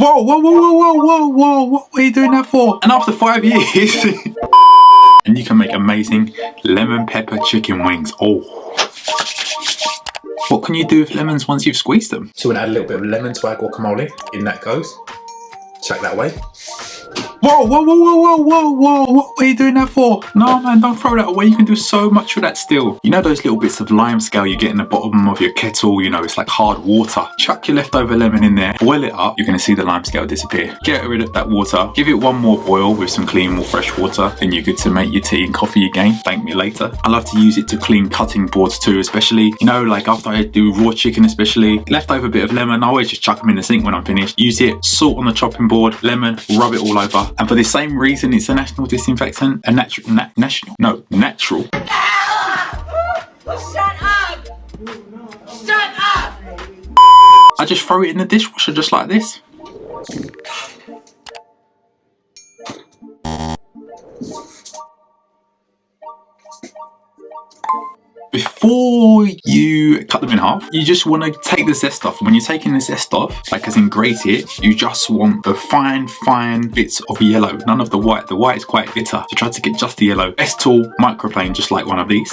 Whoa, whoa, whoa, whoa, whoa, whoa, whoa, what are you doing that for? And after 5 years, and you can make amazing lemon pepper chicken wings. Oh. What can you do with lemons once you've squeezed them? So we're gonna add a little bit of lemon to our guacamole. In that goes. Check that way. Whoa, whoa, whoa, whoa, whoa, whoa, whoa, what are you doing that for? No man, don't throw that away, you can do so much with that still. You know those little bits of lime scale you get in the bottom of your kettle, you know, it's like hard water. Chuck your leftover lemon in there, boil it up, you're gonna see the lime scale disappear. Get rid of that water, give it one more boil with some clean, more fresh water, then you're good to make your tea and coffee again. Thank me later. I love to use it to clean cutting boards too, especially, you know, like after I do raw chicken especially, leftover bit of lemon, I always just chuck them in the sink when I'm finished. Use it, salt on the chopping board, lemon, rub it all over. And for the same reason, it's a national disinfectant, a natural. Shut up! Shut up! I just throw it in the dishwasher just like this. Before you cut them in half, you just want to take the zest off. And when you're taking the zest off, like as in grate it, you just want the fine bits of yellow, none of the white. The white is quite bitter, so try to get just the yellow. Best tool, microplane, just like one of these.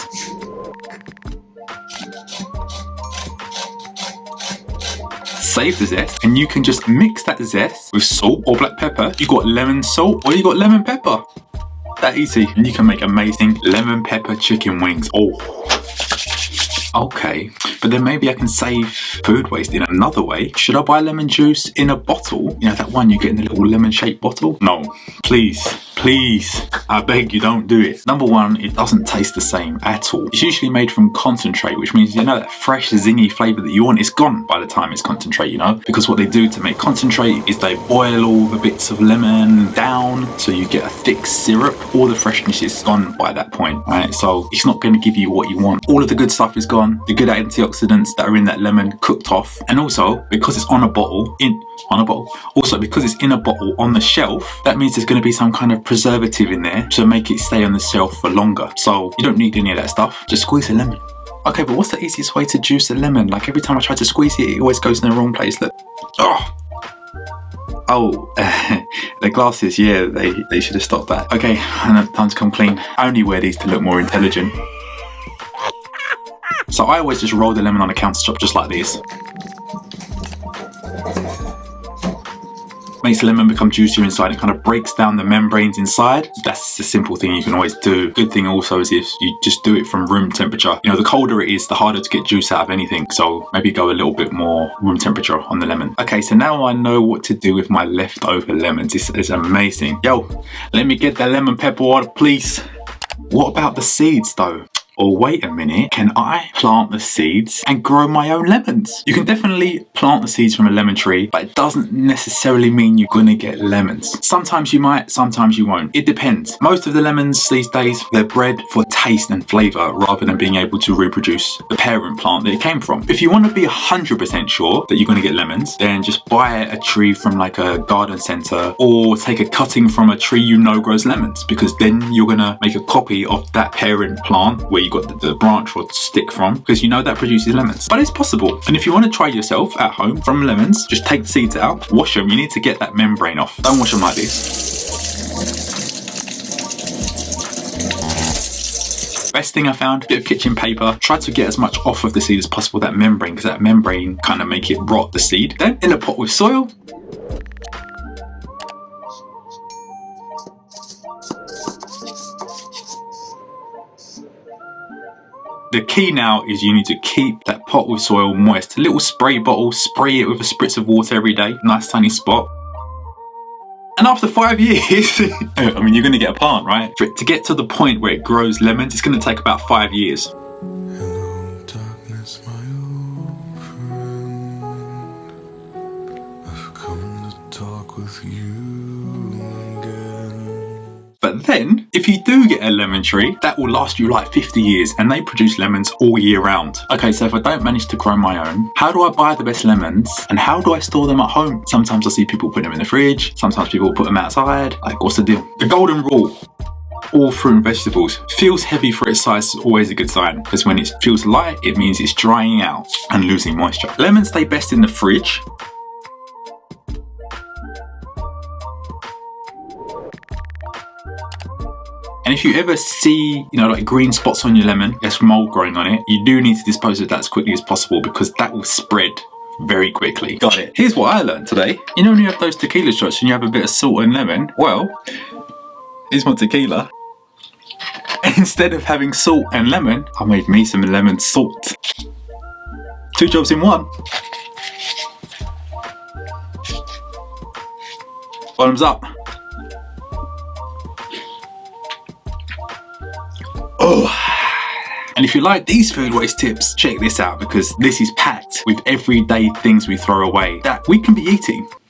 Save the zest, and you can just mix that zest with salt or black pepper. You got lemon salt or you got lemon pepper. That easy, and you can make amazing lemon pepper chicken wings. Oh. Okay, but then maybe I can save food waste in another way. Should I buy lemon juice in a bottle? You know, that one you get in the little lemon shaped bottle? No, please, I beg you, don't do it. Number one, it doesn't taste the same at all. It's usually made from concentrate, which means, you know, that fresh zingy flavour that you want is gone by the time it's concentrate, you know? Because what they do to make concentrate is they boil all the bits of lemon down so you get a thick syrup. All the freshness is gone by that point, right? So it's not going to give you what you want. All of the good stuff is gone. The good antioxidants that are in that lemon cooked off. And also, because it's on a bottle, also because it's in a bottle on the shelf, that means there's going to be some kind of preservative in there to make it stay on the shelf for longer. So you don't need any of that stuff. Just squeeze a lemon. Okay, but what's the easiest way to juice a lemon? Like every time I try to squeeze it, it always goes in the wrong place. Look. Oh, the glasses, yeah, they should have stopped that. Okay, and time to come clean. I only wear these to look more intelligent. So I always just roll the lemon on the countertop just like this. Makes the lemon become juicier inside. It kind of breaks down the membranes inside. That's the simple thing you can always do. Good thing also is if you just do it from room temperature. You know, the colder it is, the harder to get juice out of anything. So maybe go a little bit more room temperature on the lemon. Okay, so now I know what to do with my leftover lemons. This is amazing. Yo, let me get that lemon pepper water, please. What about the seeds though? Or wait a minute, can I plant the seeds and grow my own lemons? You can definitely plant the seeds from a lemon tree, but it doesn't necessarily mean you're gonna get lemons. Sometimes you might, sometimes you won't. It depends. Most of the lemons these days, they're bred for taste and flavor rather than being able to reproduce the parent plant that it came from. If you want to be 100% sure that you're gonna get lemons, then just buy a tree from like a garden center or take a cutting from a tree you know grows lemons, because then you're gonna make a copy of that parent plant where you got the branch or stick from, because you know that produces lemons. But it's possible. And if you want to try yourself at home from lemons, just take the seeds out, wash them. You need to get that membrane off. Don't wash them like this. Best thing I found, a bit of kitchen paper. Try to get as much off of the seed as possible, that membrane, because that membrane kind of make it rot the seed. Then in a pot with soil, the key now is you need to keep that pot with soil moist. A little spray bottle, spray it with a spritz of water every day. Nice tiny spot. And after 5 years, I mean, you're going to get a plant, right? For it to get to the point where it grows lemons, it's going to take about 5 years. Hello, darkness, my old friend. I've come to talk with you again. But then, if you do get a lemon tree, that will last you like 50 years, and they produce lemons all year round. Okay, so if I don't manage to grow my own, how do I buy the best lemons, and how do I store them at home? Sometimes I see people put them in the fridge, sometimes people put them outside. Like, what's the deal? The golden rule: all fruit and vegetables. Feels heavy for its size is always a good sign, because when it feels light, it means it's drying out and losing moisture. Lemons stay best in the fridge. And if you ever see, like green spots on your lemon, there's mold growing on it, you do need to dispose of that as quickly as possible because that will spread very quickly. Got it. Here's what I learned today. When you have those tequila shots and you have a bit of salt and lemon, well, here's my tequila. Instead of having salt and lemon, I made me some lemon salt. 2 jobs in one. Bottoms up. Oh. And if you like these food waste tips, check this out because this is packed with everyday things we throw away that we can be eating.